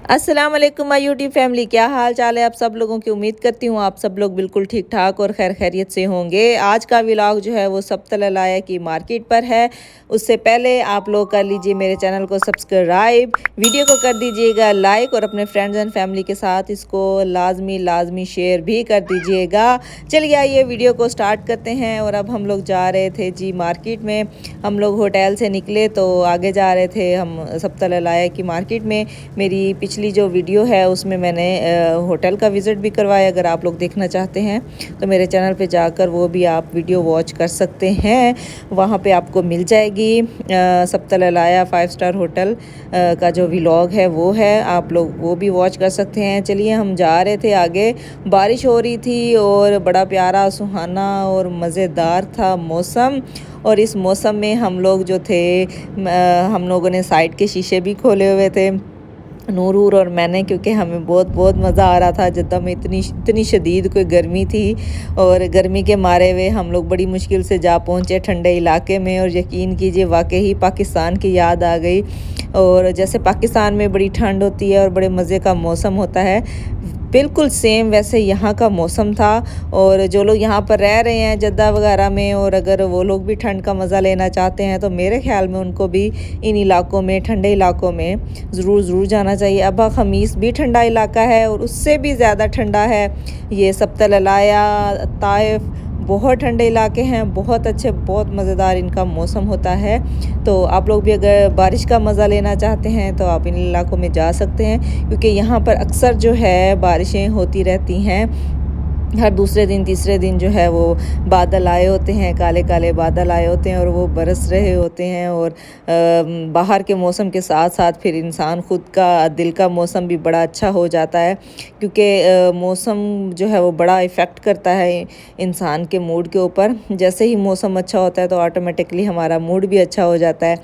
अस्सलाम वालेकुम my YouTube family, क्या हाल चाल है आप सब लोगों की। उम्मीद करती हूँ आप सब लोग बिल्कुल ठीक ठाक और खैर खैरियत से होंगे। आज का व्लॉग जो है वो सब्तल लाया की मार्केट पर है। उससे पहले आप लोग कर लीजिए मेरे चैनल को सब्सक्राइब, वीडियो को कर दीजिएगा लाइक और अपने फ्रेंड्स एंड फैमिली के साथ इसको लाजमी शेयर भी कर दीजिएगा। चलिए आइए वीडियो को स्टार्ट करते हैं। और अब हम लोग जा रहे थे जी मार्केट में। हम लोग होटल से निकले तो आगे जा रहे थे हम सब्तल लाया की मार्केट में। मेरी पिछली जो वीडियो है उसमें मैंने होटल का विज़िट भी करवाया। अगर आप लोग देखना चाहते हैं तो मेरे चैनल पे जाकर वो भी आप वीडियो वॉच कर सकते हैं। वहाँ पे आपको मिल जाएगी सब्तल लाया 5 स्टार होटल का जो व्लॉग है वो है, आप लोग वो भी वॉच कर सकते हैं। चलिए हम जा रहे थे आगे। बारिश हो रही थी और बड़ा प्यारा सुहाना और मज़ेदार था मौसम। और इस मौसम में हम लोग जो थे हम लोगों ने साइड के शीशे भी खोले हुए थे, नूर और मैंने, क्योंकि हमें बहुत मज़ा आ रहा था। जद्दा में इतनी शदीद कोई गर्मी थी और गर्मी के मारे हुए हम लोग बड़ी मुश्किल से जा पहुँचे ठंडे इलाके में। और यकीन कीजिए वाकई पाकिस्तान की याद आ गई। और जैसे पाकिस्तान में बड़ी ठंड होती है और बड़े मज़े का मौसम होता है, बिल्कुल सेम वैसे यहाँ का मौसम था। और जो लोग यहाँ पर रह रहे हैं जद्दा वगैरह में, और अगर वो लोग भी ठंड का मज़ा लेना चाहते हैं तो मेरे ख़्याल में उनको भी इन इलाकों में, ठंडे इलाकों में ज़रूर जाना चाहिए। अबा ख़मीस भी ठंडा इलाका है और उससे भी ज़्यादा ठंडा है ये सब्तल लाया, ताइफ, बहुत ठंडे इलाके हैं, बहुत अच्छे, बहुत मज़ेदार इनका मौसम होता है। तो आप लोग भी अगर बारिश का मज़ा लेना चाहते हैं तो आप इन इलाकों में जा सकते हैं, क्योंकि यहाँ पर अक्सर जो है बारिशें होती रहती हैं। हर दूसरे दिन तीसरे दिन जो है वो बादल आए होते हैं, काले काले बादल आए होते हैं और वो बरस रहे होते हैं। और बाहर के मौसम के साथ साथ फिर इंसान ख़ुद का दिल का मौसम भी बड़ा अच्छा हो जाता है, क्योंकि मौसम जो है वो बड़ा इफ़ेक्ट करता है इंसान के मूड के ऊपर। जैसे ही मौसम अच्छा होता है तो ऑटोमेटिकली हमारा मूड भी अच्छा हो जाता है।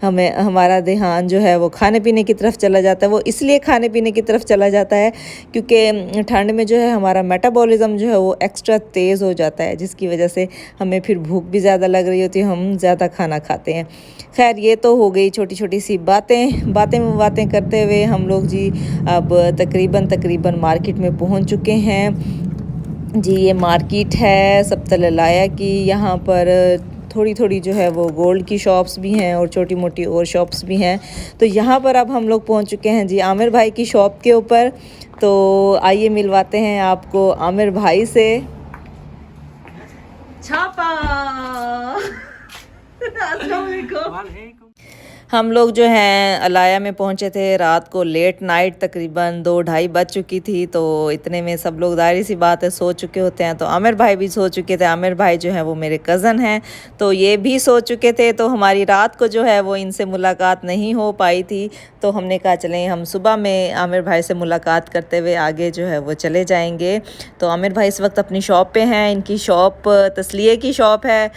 हमारा ध्यान जो है वो खाने पीने की तरफ चला जाता है। वो इसलिए खाने पीने की तरफ चला जाता है क्योंकि ठंड में जो है हमारा मेटाबॉलिज्म जो है वो एक्स्ट्रा तेज़ हो जाता है, जिसकी वजह से हमें फिर भूख भी ज़्यादा लग रही होती है, हम ज़्यादा खाना खाते हैं। खैर ये तो हो गई छोटी छोटी सी बातें करते हुए हम लोग जी अब तकरीबन मार्केट में पहुंच चुके हैं जी। ये मार्केट है सब्तल लाया की। यहाँ पर थोड़ी जो है वो गोल्ड की शॉप्स भी हैं और छोटी मोटी और शॉप्स भी हैं। तो यहाँ पर अब हम लोग पहुँच चुके हैं जी आमिर भाई की शॉप के ऊपर। तो आइए मिलवाते हैं आपको आमिर भाई से। छापा अस्सलाम वालेकुम। हम लोग जो हैं अलाया में पहुंचे थे रात को, लेट नाइट, तकरीबन 2-2:30 बज चुकी थी। तो इतने में सब लोग जाहिर सी बात है सो चुके होते हैं। तो आमिर भाई भी सो चुके थे। आमिर भाई जो है वो मेरे कज़न हैं, तो ये भी सो चुके थे। तो हमारी रात को जो है वो इनसे मुलाकात नहीं हो पाई थी। तो हमने कहा चलें हम सुबह में आमिर भाई से मुलाकात करते हुए आगे जो है वो चले जाएंगे। तो आमिर भाई इस वक्त अपनी शॉप पे हैं। इनकी शॉप तस्लिया की शॉप है।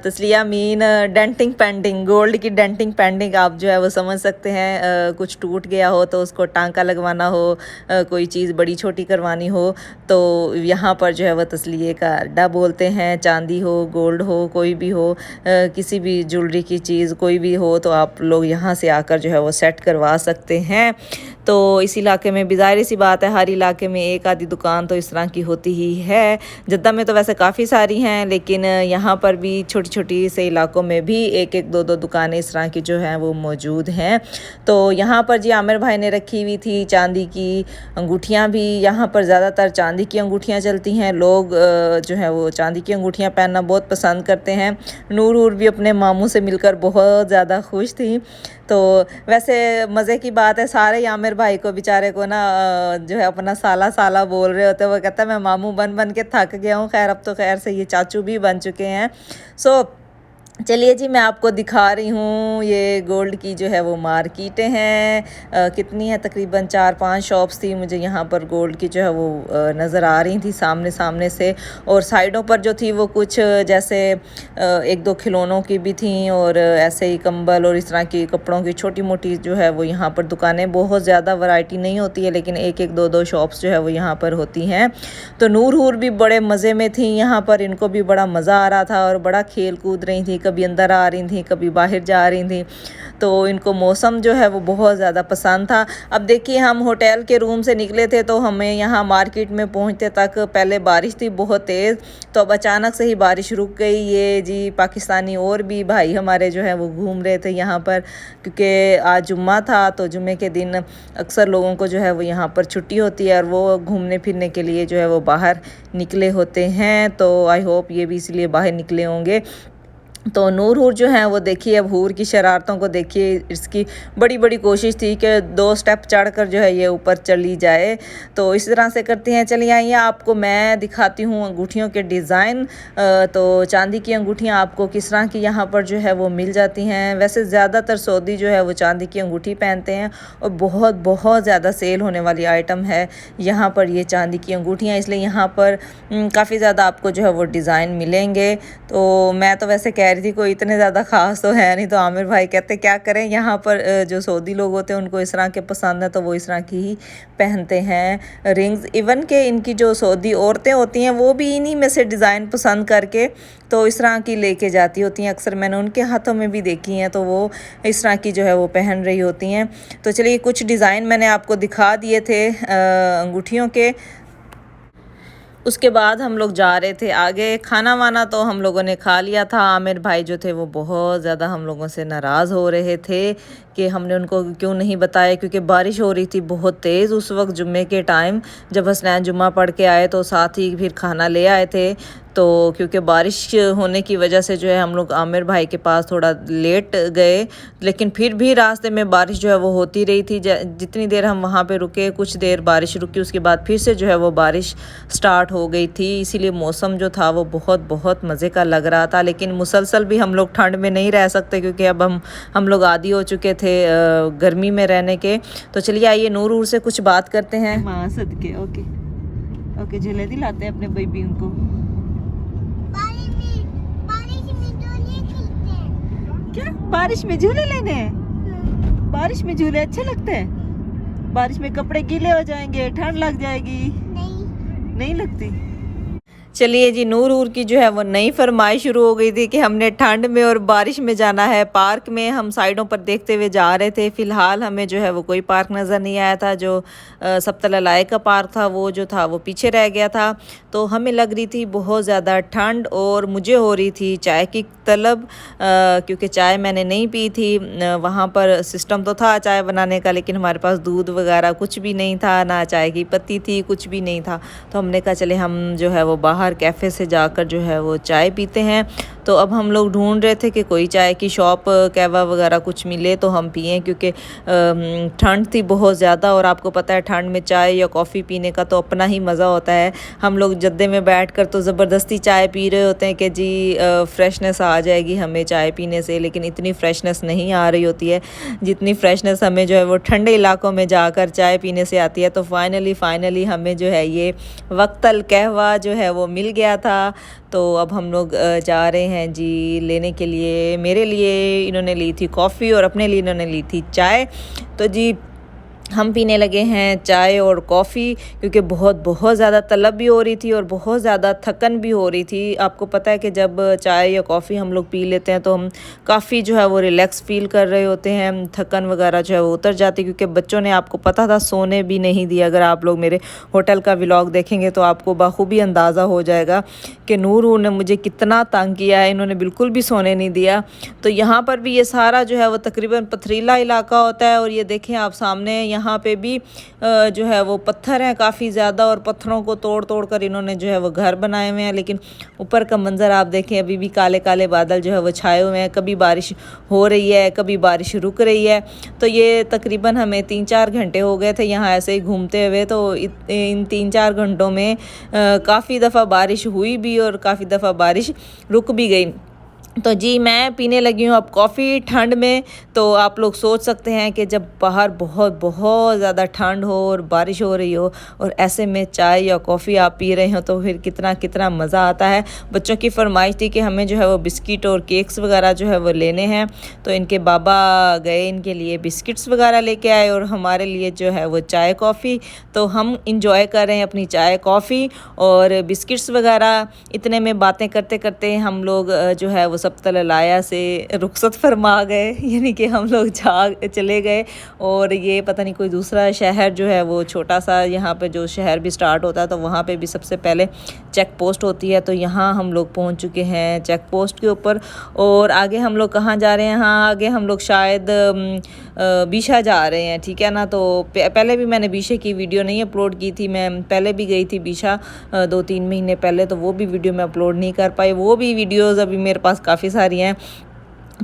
तस्लिया मीन डेंटिंग पेंटिंग, गोल्ड की डेंटिंग पेंटिंग आप जो है वो समझ सकते हैं। कुछ टूट गया हो तो उसको टांका लगवाना हो, कोई चीज़ बड़ी छोटी करवानी हो तो यहाँ पर जो है वो तस्लिये का अड्डा बोलते हैं। चांदी हो, गोल्ड हो, कोई भी हो, किसी भी ज्वेलरी की चीज़ कोई भी हो तो आप लोग यहाँ से आकर जो है वो सेट करवा सकते हैं। तो इस इलाके में भी ज़ाहिर सी बात है हर इलाके में एक आधी दुकान तो इस तरह की होती ही है। जद्दा में तो वैसे काफ़ी सारी हैं, लेकिन यहाँ पर भी छोटी छोटी से इलाकों में भी एक दो दुकानें इस तरह की जो हैं वो मौजूद हैं। तो यहाँ पर जी आमिर भाई ने रखी हुई थी चांदी की अंगूठियाँ भी। यहाँ पर ज़्यादातर चांदी की अंगूठियाँ चलती हैं। लोग जो है वो चांदी की अंगूठियाँ पहनना बहुत पसंद करते हैं। नूर भी अपने मामू से मिलकर बहुत ज़्यादा खुश थी। तो वैसे मज़े की बात है, सारे आमिर भाई को बेचारे को ना जो है अपना साला बोल रहे होते। वो कहता है मैं मामू बन के थक गया हूँ। खैर अब तो खैर से ये चाचू भी बन चुके हैं। सो चलिए जी मैं आपको दिखा रही हूँ ये गोल्ड की जो है वो मार्केटें हैं। कितनी है, तकरीबन 4-5 शॉप्स थी मुझे यहाँ पर गोल्ड की जो है वो नज़र आ रही थी सामने से। और साइडों पर जो थी वो कुछ जैसे 1-2 खिलौनों की भी थी और ऐसे ही कंबल और इस तरह की कपड़ों की छोटी मोटी जो है वो यहाँ पर दुकानें। बहुत ज़्यादा वैरायटी नहीं होती है, लेकिन 1-2 शॉप्स जो है वो यहाँ पर होती हैं। तो नूर भी बड़े मज़े में थी यहाँ पर, इनको भी बड़ा मज़ा आ रहा था और बड़ा खेल कूद रही थी। कभी अंदर आ रही थी, कभी बाहर जा रही थी। तो इनको मौसम जो है वो बहुत ज़्यादा पसंद था। अब देखिए हम होटल के रूम से निकले थे तो हमें यहाँ मार्केट में पहुँचते तक पहले बारिश थी बहुत तेज़, तो अब अचानक से ही बारिश रुक गई। ये जी पाकिस्तानी और भी भाई हमारे जो है वो घूम रहे थे यहाँ पर, क्योंकि आज जुम्मा था तो जुम्मे के दिन अक्सर लोगों को जो है वो यहाँ पर छुट्टी होती है और वो घूमने फिरने के लिए जो है वो बाहर निकले होते हैं। तो आई होप ये भी इसलिए बाहर निकले होंगे। तो नूर हूर जो है वो देखिए, अब हूर की शरारतों को देखिए। इसकी बड़ी बड़ी कोशिश थी कि 2 स्टेप चढ़कर जो है ये ऊपर चली जाए। तो इस तरह से करती हैं। चलिए आइए आपको मैं दिखाती हूँ अंगूठियों के डिज़ाइन। तो चांदी की अंगूठियाँ आपको किस तरह की यहाँ पर जो है वो मिल जाती हैं। वैसे ज़्यादातर सऊदी जो है वो चांदी की अंगूठी पहनते हैं और बहुत बहुत ज़्यादा सेल होने वाली आइटम है यहाँ पर ये चांदी की अंगूठियाँ, इसलिए यहाँ पर काफ़ी ज़्यादा आपको जो है वो डिज़ाइन मिलेंगे। तो मैं तो वैसे कह रही थी कोई इतने ज़्यादा ख़ास तो है नहीं, तो आमिर भाई कहते क्या करें, यहाँ पर जो सऊदी लोग होते हैं उनको इस तरह के पसंद है तो वो इस तरह की ही पहनते हैं रिंग्स। इवन के इनकी जो सऊदी औरतें होती हैं वो भी इन्हीं में से डिज़ाइन पसंद करके तो इस तरह की लेके जाती होती हैं। अक्सर मैंने उनके हाथों में भी देखी हैं तो वो इस तरह की जो है वो पहन रही होती हैं। तो चलिए कुछ डिज़ाइन मैंने आपको दिखा दिए थे अंगूठियों के। उसके बाद हम लोग जा रहे थे आगे। खाना वाना तो हम लोगों ने खा लिया था। आमिर भाई जो थे वो बहुत ज़्यादा हम लोगों से नाराज़ हो रहे थे कि हमने उनको क्यों नहीं बताया, क्योंकि बारिश हो रही थी बहुत तेज़ उस वक्त जुम्मे के टाइम। जब हसनैन जुम्मा पढ़ के आए तो साथ ही फिर खाना ले आए थे। तो क्योंकि बारिश होने की वजह से जो है हम लोग आमिर भाई के पास थोड़ा लेट गए, लेकिन फिर भी रास्ते में बारिश जो है वो होती रही थी। जितनी देर हम वहाँ पे रुके, कुछ देर बारिश रुकी, उसके बाद फिर से जो है वो बारिश स्टार्ट हो गई थी। इसीलिए मौसम जो था वो बहुत बहुत मज़े का लग रहा था। लेकिन मुसलसल भी हम लोग ठंड में नहीं रह सकते, क्योंकि अब हम लोग आदी हो चुके थे गर्मी में रहने के। तो चलिए आइए नूर से कुछ बात करते हैं। माँ सदके ओके ओके झूले दिलाते हैं अपने बेबी उनको। क्या बारिश में झूले लेने हैं? बारिश में झूले अच्छे लगते हैं? बारिश में कपड़े गीले हो जाएंगे, ठंड लग जाएगी। नहीं लगती। चलिए जी नूर की जो है वो नई फरमाइश शुरू हो गई थी कि हमने ठंड में और बारिश में जाना है पार्क में। हम साइडों पर देखते हुए जा रहे थे। फ़िलहाल हमें जो है वो कोई पार्क नज़र नहीं आया था। जो सप्तलालाए का पार्क था वो जो था वो पीछे रह गया था। तो हमें लग रही थी बहुत ज़्यादा ठंड और मुझे हो रही थी चाय की तलब, क्योंकि चाय मैंने नहीं पी थी। वहाँ पर सिस्टम तो था चाय बनाने का, लेकिन हमारे पास दूध वगैरह कुछ भी नहीं था, ना चाय की पत्ती थी, कुछ भी नहीं था। तो हमने कहा चले हम जो है वो बाहर कैफ़े से जाकर जो है वो चाय पीते हैं। तो अब हम लोग ढूंढ रहे थे कि कोई चाय की शॉप कहवा वगैरह कुछ मिले तो हम पिएं, क्योंकि ठंड थी बहुत ज़्यादा। और आपको पता है ठंड में चाय या कॉफ़ी पीने का तो अपना ही मज़ा होता है। हम लोग जद्दे में बैठकर तो ज़बरदस्ती चाय पी रहे होते हैं कि जी फ्रेशनेस आ जाएगी हमें चाय पीने से, लेकिन इतनी फ्रेशनेस नहीं आ रही होती है जितनी फ्रेशनेस हमें जो है वो ठंडे इलाकों में जाकर चाय पीने से आती है। तो फाइनली हमें जो है ये वक्तल कहवा जो है वो मिल गया था। तो अब हम लोग जा रहे हैं जी लेने के लिए। मेरे लिए इन्होंने ली थी कॉफ़ी और अपने लिए इन्होंने ली थी चाय। तो जी हम पीने लगे हैं चाय और कॉफ़ी, क्योंकि बहुत ज़्यादा तलब भी हो रही थी और बहुत ज़्यादा थकन भी हो रही थी। आपको पता है कि जब चाय या कॉफ़ी हम लोग पी लेते हैं तो हम काफ़ी जो है वो रिलैक्स फ़ील कर रहे होते हैं, थकन वगैरह जो है वो उतर जाती है। क्योंकि बच्चों ने आपको पता था सोने भी नहीं दिया। अगर आप लोग मेरे होटल का व्लॉग देखेंगे तो आपको बखूबी अंदाज़ा हो जाएगा कि नूर ने मुझे कितना तंग किया है। इन्होंने बिल्कुल भी सोने नहीं दिया। तो यहाँ पर भी ये सारा जो है वो तकरीबन पथरीला इलाका होता है। और ये देखें आप सामने यहाँ पे भी जो है वो पत्थर हैं काफ़ी ज़्यादा, और पत्थरों को तोड़ कर इन्होंने जो है वो घर बनाए हुए हैं। लेकिन ऊपर का मंज़र आप देखें, अभी भी काले काले बादल जो है वो छाए हुए हैं। कभी बारिश हो रही है, कभी बारिश रुक रही है। तो ये तकरीबन हमें 3-4 घंटे हो गए थे यहाँ ऐसे ही घूमते हुए। तो इन 3-4 घंटों में काफ़ी दफ़ा बारिश हुई भी और काफ़ी दफ़ा बारिश रुक भी गई। तो जी मैं पीने लगी हूँ अब कॉफ़ी ठंड में। तो आप लोग सोच सकते हैं कि जब बाहर बहुत ज़्यादा ठंड हो और बारिश हो रही हो और ऐसे में चाय या कॉफ़ी आप पी रहे हो तो फिर कितना मज़ा आता है। बच्चों की फरमाइश थी कि हमें जो है वो बिस्किट और केक्स वगैरह जो है वो लेने हैं। तो इनके बाबा गए, इनके लिए बिस्किट्स वगैरह लेके आए और हमारे लिए जो है वो चाय कॉफ़ी। तो हम इंजॉय कर रहे हैं अपनी चाय कॉफ़ी और बिस्किट्स वगैरह। इतने में बातें करते करते हम लोग जो है वो सब्तलाया से रुखसत फरमा गए, यानी कि हम लोग चले गए। और ये पता नहीं कोई दूसरा शहर जो है वो छोटा सा, यहाँ पे जो शहर भी स्टार्ट होता है तो वहाँ पे भी सबसे पहले चेक पोस्ट होती है। तो यहाँ हम लोग पहुँच चुके हैं चेक पोस्ट के ऊपर। और आगे हम लोग कहाँ जा रहे हैं, हाँ आगे हम लोग शायद बीशा जा रहे हैं, ठीक है ना। तो पहले भी मैंने बीशे की वीडियो नहीं अपलोड की थी, मैं पहले भी गई थी बीशा 2-3 महीने पहले, तो वो भी वीडियो मैं अपलोड नहीं कर पाई। वो भी वीडियोस अभी मेरे पास काफ़ी सारी हैं,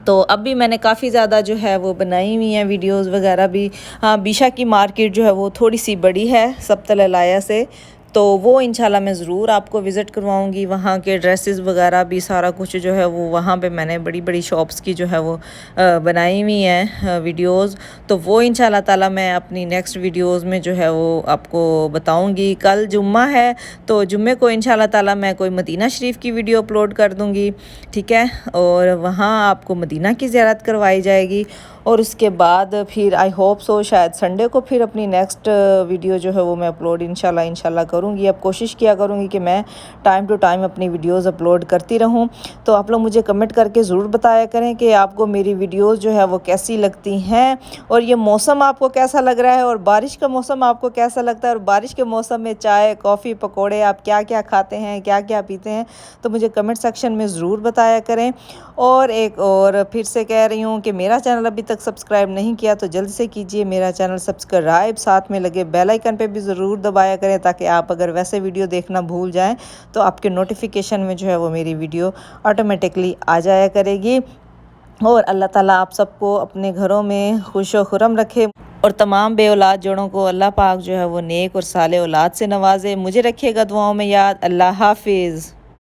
तो अब भी मैंने काफ़ी ज़्यादा जो है वो बनाई हुई हैं वीडियोस वगैरह भी। हाँ, बीशा की मार्केट जो है वो थोड़ी सी बड़ी है सब्तलाया से, तो वो इंशाल्लाह मैं ज़रूर आपको विज़िट करवाऊंगी। वहाँ के ड्रेसेस वगैरह भी सारा कुछ जो है वो वहाँ पे मैंने बड़ी बड़ी शॉप्स की जो है वो बनाई हुई हैं वीडियोस। तो वो इंशाल्लाह ताला मैं अपनी नेक्स्ट वीडियोस में जो है वो आपको बताऊंगी। कल जुम्मा है, तो जुम्मे को इंशाल्लाह ताला मैं कोई मदीना शरीफ की वीडियो अपलोड कर दूँगी, ठीक है। और वहाँ आपको मदीना की ज़ियारत करवाई जाएगी। और उसके बाद फिर आई होप सो शायद संडे को फिर अपनी नेक्स्ट वीडियो जो है वो मैं अपलोड इंशाल्लाह करूँगी। अब कोशिश किया करूँगी कि मैं टाइम टू टाइम अपनी वीडियोस अपलोड करती रहूँ। तो आप लोग मुझे कमेंट करके ज़रूर बताया करें कि आपको मेरी वीडियोस जो है वो कैसी लगती हैं, और ये मौसम आपको कैसा लग रहा है, और बारिश का मौसम आपको कैसा लगता है, और बारिश के मौसम में चाय कॉफ़ी पकौड़े आप क्या क्या खाते हैं, क्या क्या पीते हैं, तो मुझे कमेंट सेक्शन में ज़रूर बताया करें। और एक और फिर से कह रही हूँ कि मेरा चैनल अभी तक सब्सक्राइब नहीं किया तो जल्द से कीजिए मेरा चैनल सब्सक्राइब, साथ में लगे बेल आइकन पे भी ज़रूर दबाया करें, ताकि आप अगर वैसे वीडियो देखना भूल जाएं तो आपके नोटिफिकेशन में जो है वो मेरी वीडियो ऑटोमेटिकली आ जाया करेगी। और अल्लाह ताला आप सबको अपने घरों में खुश व खुरम रखे, और तमाम बे औलाद जोड़ों को अल्लाह पाक जो है वो नेक और साले औलाद से नवाजे। मुझे रखिएगा दुआओं में याद। अल्लाह हाफिज़।